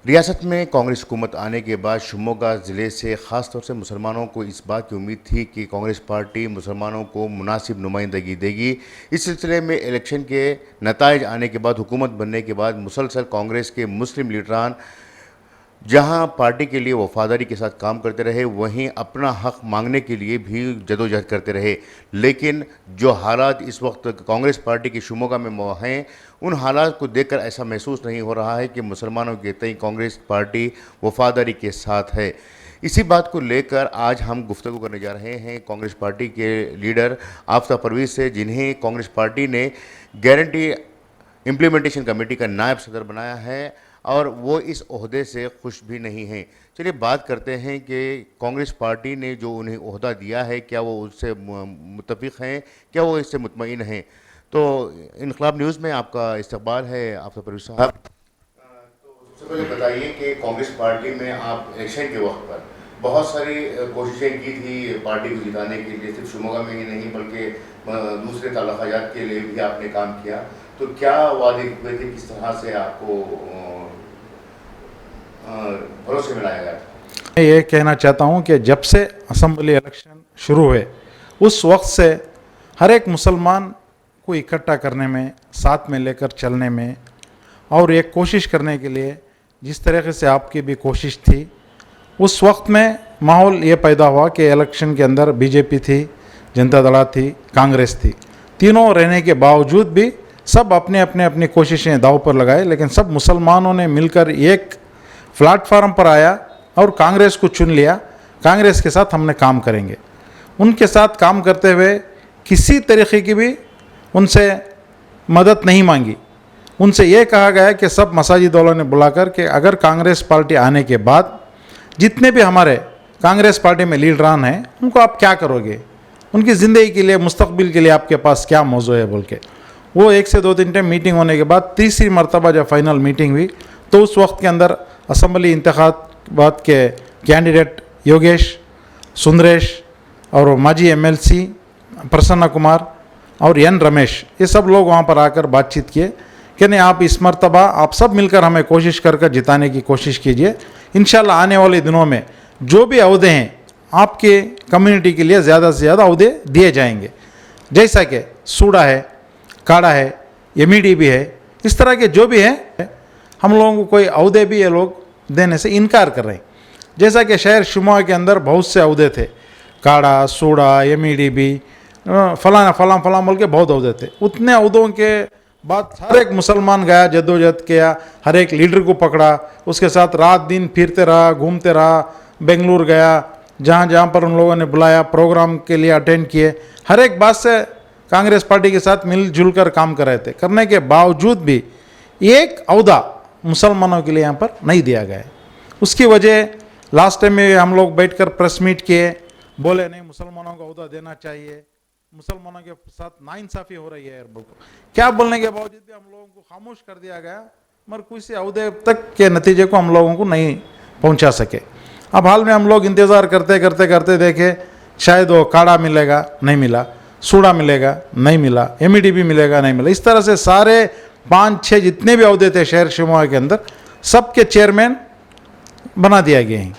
रियासत में कांग्रेस हुकूमत आने के बाद शिवमोगा ज़िले से ख़ास तौर से मुसलमानों को इस बात की उम्मीद थी कि कांग्रेस पार्टी मुसलमानों को मुनासिब नुमाइंदगी देगी। इस सिलसिले में इलेक्शन के नताइज आने के बाद, हुकूमत बनने के बाद मुसलसल कांग्रेस के मुस्लिम लीडरान जहां पार्टी के लिए वफादारी के साथ काम करते रहे, वहीं अपना हक मांगने के लिए भी जदोजहद करते रहे। लेकिन जो हालात इस वक्त कांग्रेस पार्टी की शिवमोगा में हैं, उन हालात को देखकर ऐसा महसूस नहीं हो रहा है कि मुसलमानों के तय कांग्रेस पार्टी वफादारी के साथ है। इसी बात को लेकर आज हम गुफ्तगू करने जा रहे हैं कांग्रेस पार्टी के लीडर आफ्ताब परवेज़ से, जिन्हें कांग्रेस पार्टी ने गारंटी इम्प्लीमेंटेशन कमेटी का नायब सदर बनाया है और वो इस ओहदे से खुश भी नहीं हैं। चलिए बात करते हैं कि कांग्रेस पार्टी ने जो उन्हें ओहदा दिया है, क्या वो उससे मुत्तफिक हैं, क्या वो इससे मुतमईन हैं। तो इनकलाब न्यूज़ में आपका इस्तकबाल है आफ्ताब परवेज़ साहब। तो सबसे पहले बताइए कि कांग्रेस पार्टी में आप इलेक्शन के वक्त पर बहुत सारी कोशिशें की थी पार्टी को जिताने के लिए, सिर्फ शिवमोगा में ही नहीं बल्कि दूसरे ताल्लुकात के लिए भी आपने काम किया। तो क्या वादे हुए थे, किस तरह से आपको भरोसे में लाया गया था? मैं ये कहना चाहता हूँ कि जब से असम्बली इलेक्शन शुरू हुए उस वक्त से हर एक मुसलमान को इकट्ठा करने में, साथ में लेकर चलने में और एक कोशिश करने के लिए जिस तरीके से आपकी भी कोशिश थी, उस वक्त में माहौल ये पैदा हुआ कि इलेक्शन के अंदर बीजेपी थी, जनता दल थी, कांग्रेस थी। तीनों रहने के बावजूद भी सब अपनी कोशिशें दाव पर लगाए, लेकिन सब मुसलमानों ने मिलकर एक प्लेटफार्म पर आया और कांग्रेस को चुन लिया। कांग्रेस के साथ हमने काम करेंगे। उनके साथ काम करते हुए किसी तरीके की भी उनसे मदद नहीं मांगी। उनसे ये कहा गया कि सब मसाजिद वालों ने बुलाकर कि अगर कांग्रेस पार्टी आने के बाद जितने भी हमारे कांग्रेस पार्टी में लीडरान हैं उनको आप क्या करोगे, उनकी ज़िंदगी के लिए, मुस्तकबिल के लिए आपके पास क्या मौजू है बोल के। वो 1 से 2 टाइम मीटिंग होने के बाद तीसरी मरतबा जब फाइनल मीटिंग हुई तो उस वक्त के अंदर असम्बली इंतखाबात के कैंडिडेट योगेश, सुंदरेश और माजी MLC प्रसन्न कुमार और एन रमेश, ये सब लोग वहाँ पर आकर बातचीत किए कि नहीं, आप इस मरतबा आप सब मिलकर हमें कोशिश कर जिताने की कोशिश कीजिए। इंशाल्लाह आने वाले दिनों में जो भी अहदे हैं आपके कम्युनिटी के लिए ज़्यादा से ज़्यादा अहदे दिए जाएंगे, जैसा कि सूडा है, काड़ा है, MED भी है। इस तरह के जो भी हैं हम लोगों को कोई अहदे भी ये लोग देने से इनकार कर रहे हैं। जैसा कि शहर शिवमोगा के अंदर बहुत से अहदे थे, काड़ा, सूडा, MED भी, फलां बोल के बहुत अहदे थे। उतने अहदों के बाद हर एक मुसलमान गया, जद्दोजहद किया, हर एक लीडर को पकड़ा, उसके साथ रात दिन फिरते रहा, घूमते रहा, बेंगलुरु गया, जहाँ जहाँ पर उन लोगों ने बुलाया प्रोग्राम के लिए अटेंड किए। हर एक बात से कांग्रेस पार्टी के साथ मिलजुल कर काम कर रहे थे। करने के बावजूद भी एक अहदा मुसलमानों के लिए यहाँ पर नहीं दिया गया है। उसकी वजह लास्ट टाइम में हम लोग बैठकर प्रेस मीट किए, बोले नहीं मुसलमानों को अहदा देना चाहिए, मुसलमानों के साथ नाइंसाफ़ी हो रही है। क्या बोलने के बावजूद भी हम लोगों को खामोश कर दिया गया, मगर किसी अहदे तक के नतीजे को हम लोगों को नहीं पहुंचा सके। अब हाल में हम लोग इंतज़ार करते देखे, शायद वो काड़ा मिलेगा, नहीं मिला, सूडा मिलेगा, नहीं मिला, MED भी मिलेगा, नहीं मिला। इस तरह से सारे 5-6 जितने भी अहदे थे शहर शिवमोगा के अंदर, सबके चेयरमैन बना दिया गया है।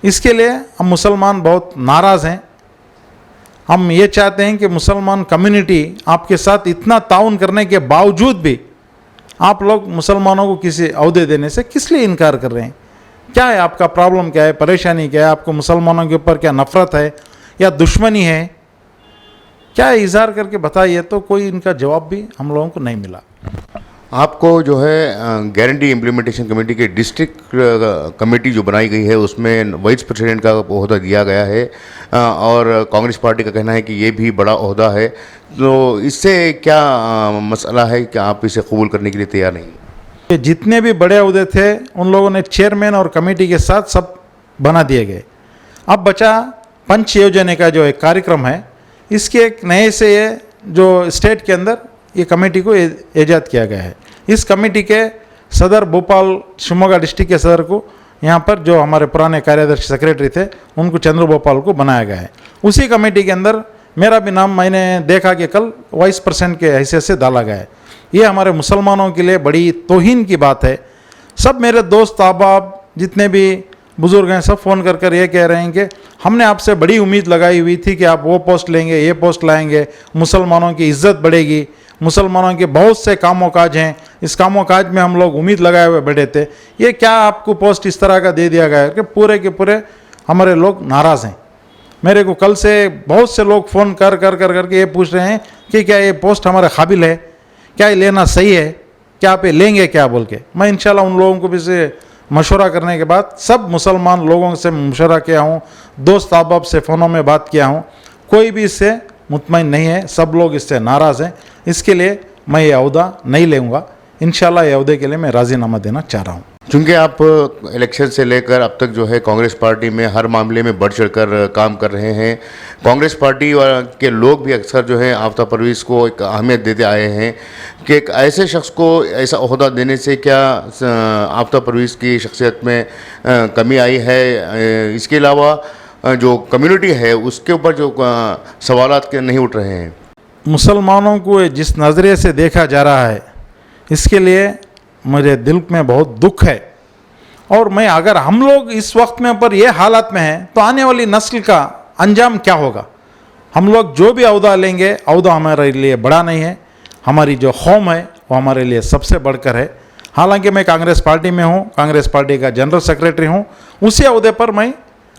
इसके लिए हम मुसलमान बहुत नाराज़ हैं। हम ये चाहते हैं कि मुसलमान कम्युनिटी आपके साथ इतना ताउन करने के बावजूद भी आप लोग मुसलमानों को किसी अहदे देने से किस लिए इनकार कर रहे हैं? क्या है आपका प्रॉब्लम, क्या है परेशानी, क्या है आपको, मुसलमानों के ऊपर क्या नफ़रत है या दुश्मनी है, क्या इजहार करके बताइए। तो कोई इनका जवाब भी हम लोगों को नहीं मिला। आपको जो है गारंटी इम्प्लीमेंटेशन कमेटी के डिस्ट्रिक्ट कमेटी जो बनाई गई है उसमें वाइस प्रेसिडेंट का ओहदा दिया गया है और कांग्रेस पार्टी का कहना है कि ये भी बड़ा ओहदा है। तो इससे क्या मसला है कि आप इसे कबूल करने के लिए तैयार नहीं? जितने भी बड़े ओहदे थे उन लोगों ने चेयरमैन और कमेटी के साथ सब बना दिए गए। अब बचा पंच योजना का जो एक कार्यक्रम है, इसके एक नए से ये जो स्टेट के अंदर ये कमेटी को ईजाद किया गया है। इस कमेटी के सदर भोपाल, शिवमोगा डिस्ट्रिक्ट के सदर को यहाँ पर जो हमारे पुराने कार्यदर्शी सेक्रेटरी थे उनको चंद्र भोपाल को बनाया गया है। उसी कमेटी के अंदर मेरा भी नाम मैंने देखा कि कल वाइस प्रेसिडेंट के हैसियत से डाला गया है। ये हमारे मुसलमानों के लिए बड़ी तौहीन की बात है। सब मेरे दोस्त अहबाब जितने भी बुज़ुर्ग हैं सब फ़ोन कर कर ये कह रहे हैं कि हमने आपसे बड़ी उम्मीद लगाई हुई थी कि आप वो पोस्ट लेंगे, ये पोस्ट लाएंगे, मुसलमानों की इज़्ज़त बढ़ेगी, मुसलमानों के बहुत से कामों काज हैं, इस कामों काज में हम लोग उम्मीद लगाए हुए बैठे थे, ये क्या आपको पोस्ट इस तरह का दे दिया गया है कि पूरे के पूरे हमारे लोग नाराज़ हैं। मेरे को कल से बहुत से लोग फ़ोन कर कर कर करके ये पूछ रहे हैं कि क्या ये पोस्ट हमारे काबिल है, क्या ये लेना सही है, क्या आप ये लेंगे क्या बोल के। मैं इंशाल्लाह उन लोगों को भी से मशवरा करने के बाद सब मुसलमान लोगों से मशवरा किया हूँ, दोस्त अहबाब से फ़ोनों में बात किया हूँ, कोई भी इससे मुतमईन नहीं है, सब लोग इससे नाराज़ हैं। इसके लिए मैं ये अहदा नहीं लूँगा, इंशाल्लाह ये अहदे के लिए मैं राज़ीनामा देना चाह रहा हूँ। चूँकि आप इलेक्शन से लेकर अब तक जो है कांग्रेस पार्टी में हर मामले में बढ़ चढ़कर काम कर रहे हैं, कांग्रेस पार्टी के लोग भी अक्सर जो है आफ्ताब परवेज़ को एक अहमियत देते आए हैं कि एक ऐसे शख्स को ऐसा ओहदा देने से क्या आफ्ताब परवेज़ की शख्सियत में कमी आई है, इसके अलावा जो कम्युनिटी है उसके ऊपर जो सवालात के नहीं उठ रहे हैं। मुसलमानों को जिस नज़रिए से देखा जा रहा है इसके लिए मेरे दिल में बहुत दुख है, और मैं अगर हम लोग इस वक्त में पर ये हालत में हैं तो आने वाली नस्ल का अंजाम क्या होगा। हम लोग जो भी अहदा लेंगे, अहदा हमारे लिए बड़ा नहीं है, हमारी जो कौम है वो हमारे लिए सबसे बढ़कर है। हालांकि मैं कांग्रेस पार्टी में हूँ, कांग्रेस पार्टी का जनरल सेक्रेटरी हूँ, उसी अहदे पर मैं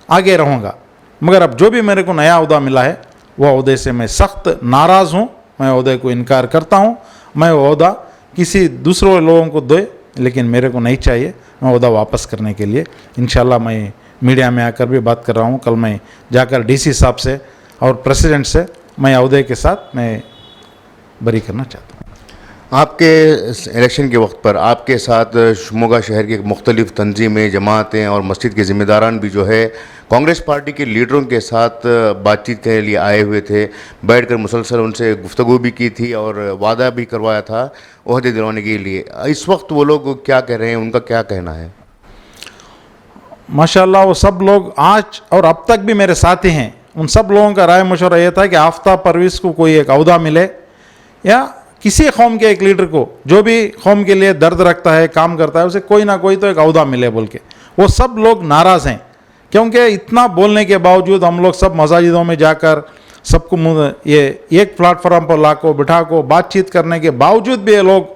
आगे रहूँगा, मगर अब जो भी मेरे को नया अहदा मिला है वो अहदे से मैं सख्त नाराज़ हूँ, मैं अहदे को इनकार करता हूँ। मैं वो अहदा किसी दूसरों लोगों को दे, लेकिन मेरे को नहीं चाहिए। मैं अहदा वापस करने के लिए इंशाल्लाह मैं मीडिया में आकर भी बात कर रहा हूँ। कल मैं जाकर डीसी साहब से और प्रेसिडेंट से मैं अहदे के साथ मैं बरी करना चाहता हूँ। आपके इलेक्शन के वक्त पर आपके साथ शिमोगा शहर के मुख्तलिफ तंजीमें, जमातें और मस्जिद के ज़िम्मेदारान भी जो है कांग्रेस पार्टी के लीडरों के साथ बातचीत के लिए आए हुए थे, बैठकर मुसलसल उनसे गुफ्तगू भी की थी और वादा भी करवाया था ओहदे दिलवाने के लिए। इस वक्त वो लोग क्या कह रहे हैं, उनका क्या कहना है? माशाल्लाह वो सब लोग आज और अब तक भी मेरे साथी हैं। उन सब लोगों का राय मशवरा ये था कि आफ्ताब परवेज़ को कोई एक अहदा मिले या किसी कौम के एक लीडर को जो भी कौम के लिए दर्द रखता है, काम करता है, उसे कोई ना कोई तो एक अहदा मिले बोल के। वो सब लोग नाराज़ हैं क्योंकि इतना बोलने के बावजूद हम लोग सब मसाजिदों में जाकर सबको ये एक प्लेटफॉर्म पर ला को बिठा को बातचीत करने के बावजूद भी ये लोग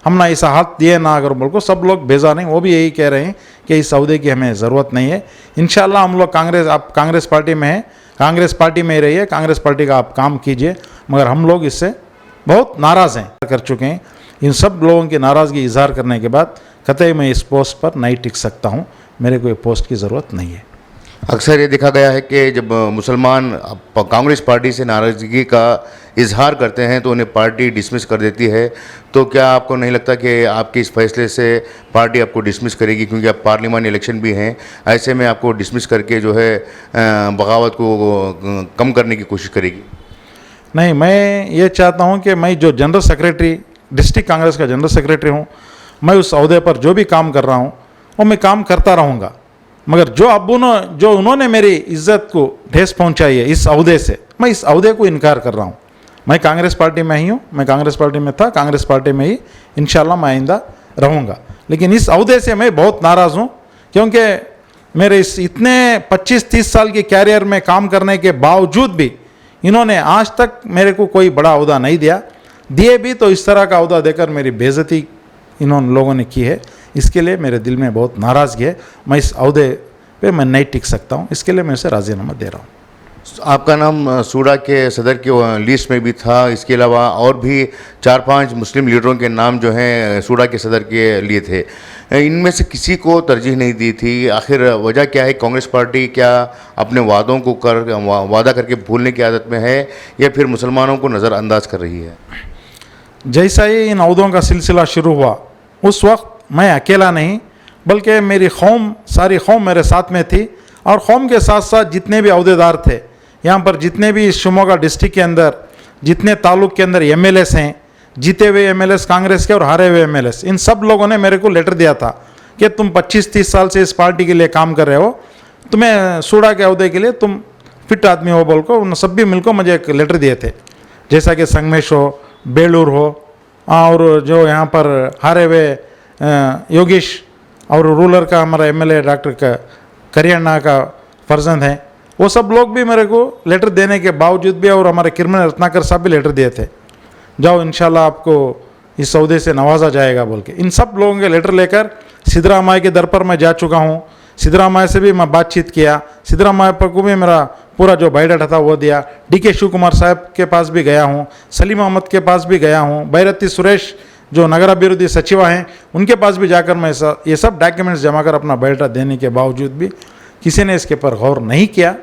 हमने ऐसा हाथ दिए ना अगर बोल को सब लोग भेजा नहीं। वो भी यही कह रहे हैं कि इस अहदे की हमें ज़रूरत नहीं है। इंशाल्लाह हम लोग आप कांग्रेस पार्टी में हैं, कांग्रेस पार्टी में ही रहिए, कांग्रेस पार्टी का आप काम कीजिए, मगर हम लोग इससे बहुत नाराज़ हैं, कर चुके हैं। इन सब लोगों की नाराज़गी इजहार करने के बाद कतई मैं इस पोस्ट पर नहीं टिक सकता हूँ, मेरे को ये पोस्ट की ज़रूरत नहीं है। अक्सर ये देखा गया है कि जब मुसलमान कांग्रेस पार्टी से नाराज़गी का इजहार करते हैं तो उन्हें पार्टी डिसमिस कर देती है, तो क्या आपको नहीं लगता कि आपके इस फैसले से पार्टी आपको डिसमिस करेगी, क्योंकि अब पार्लियामानी इलेक्शन भी हैं, ऐसे में आपको डिसमिस करके जो है बगावत को कम करने की कोशिश करेगी? नहीं, मैं ये चाहता हूँ कि मैं जो जनरल सेक्रेटरी, डिस्ट्रिक्ट कांग्रेस का जनरल सेक्रेटरी हूँ, मैं उस अहदे पर जो भी काम कर रहा हूँ वो मैं काम करता रहूँगा, मगर जो उन्होंने मेरी इज्जत को ठेस पहुँचाई है इस अहदे से, मैं इस अहदे को इनकार कर रहा हूँ। मैं कांग्रेस पार्टी में ही हूँ, मैं कांग्रेस पार्टी में था, कांग्रेस पार्टी में ही इंशाल्लाह मैं आइंदा रहूँगा, लेकिन इस अहदे से मैं बहुत नाराज़ हूँ क्योंकि मेरे इस इतने 25-30 साल के कैरियर में काम करने के बावजूद भी इन्होंने आज तक मेरे को कोई बड़ा अहदा नहीं दिए भी तो इस तरह का अहदा देकर मेरी बेइज्जती इन्होंने लोगों ने की है। इसके लिए मेरे दिल में बहुत नाराज़गी है, मैं इस अहदे पे मैं नहीं टिक सकता हूँ, इसके लिए मैं इसे राज़ीनामा दे रहा हूँ। आपका नाम सूडा के सदर की लिस्ट में भी था, इसके अलावा और भी 4-5 मुस्लिम लीडरों के नाम जो हैं सूडा के सदर के लिए थे, इनमें से किसी को तरजीह नहीं दी थी। आखिर वजह क्या है? कांग्रेस पार्टी क्या अपने वादों को वादा करके भूलने की आदत में है या फिर मुसलमानों को नज़रअंदाज कर रही है? जैसा ही इन अहदों का सिलसिला शुरू हुआ उस वक्त मैं अकेला नहीं बल्कि मेरी कौम, सारी कौम मेरे साथ में थी, और कौम के साथ साथ जितने भी अहदेदार थे यहाँ पर, जितने भी शिमोगा डिस्ट्रिक्ट के अंदर जितने ताल्लुक के अंदर एमएलएस हैं, जीते हुए एमएलएस कांग्रेस के और हारे हुए एमएलएस, इन सब लोगों ने मेरे को लेटर दिया था कि तुम 25-30 साल से इस पार्टी के लिए काम कर रहे हो, तुम्हें सूडा के अहदे के लिए तुम फिट आदमी हो बोल को उन सब भी मिलकर मुझे एक लेटर दिए थे। जैसा कि संगमेश हो, बेलूर हो, और जो यहाँ पर हारे हुए योगेश और रूरल का हमारा एमएलए डॉक्टर करियाना का फर्जंद है, वो सब लोग भी मेरे को लेटर देने के बावजूद भी, और हमारे किरमन रत्नाकर साहब भी लेटर दिए थे, जाओ इंशाल्लाह आपको इस सौदे से नवाजा जाएगा बोल के। इन सब लोगों के लेटर लेकर सिद्धरामैया के दर पर मैं जा चुका हूँ। सिद्धरामैया से भी मैं बातचीत किया, सिद्धरामैया पर को भी मेरा पूरा जो बायोडाटा था वो दिया। डीके शिव कुमार साहब के पास भी गया हूँ, सलीम अहमद के पास भी गया हूँ, बैरती सुरेश जो नगराभिवृद्धि सचिव हैं उनके पास भी जाकर मैं ये सब डॉक्यूमेंट्स जमा कर अपना बायोडाटा देने के बावजूद भी किसी ने इसके पर गौर नहीं किया।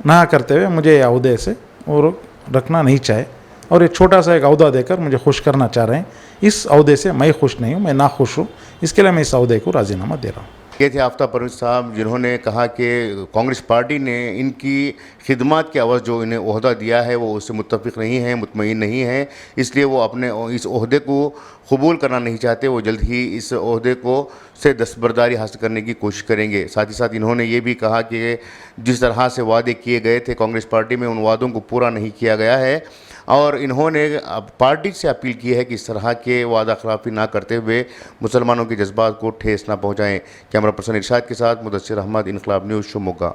ना करते हुए मुझे ये अहदे से और रखना नहीं चाहे, और ये छोटा सा एक अहदा देकर मुझे खुश करना चाह रहे हैं। इस अहदे से मैं खुश नहीं हूँ, मैं ना खुश हूँ, इसके लिए मैं इस अहदे को राजीनामा दे रहा हूँ। ये थे आफ्ताब परवेज़ साहब, जिन्होंने कहा कि कांग्रेस पार्टी ने इनकी खिदमत के अवज़ जो इन्हें ओहदा दिया है वो उससे मुत्तफ़िक़ नहीं है, मुतमईन नहीं है, इसलिए वो अपने इस ओहदे को कबूल करना नहीं चाहते। वो जल्द ही इस ओहदे को से दस्तबरदारी हासिल करने की कोशिश करेंगे। साथ ही साथ इन्होंने ये भी कहा कि जिस तरह से वादे किए गए थे कांग्रेस पार्टी में, उन वादों को पूरा नहीं किया गया है, और इन्होंने पार्टी से अपील की है कि इस तरह के वादा खिलाफी ना करते हुए मुसलमानों के जज्बात को ठेस ना पहुँचाएँ। कैमरा पर्सन इरशाद के साथ मुदस्सिर अहमद, इनकलाब न्यूज़, शिवमोगा।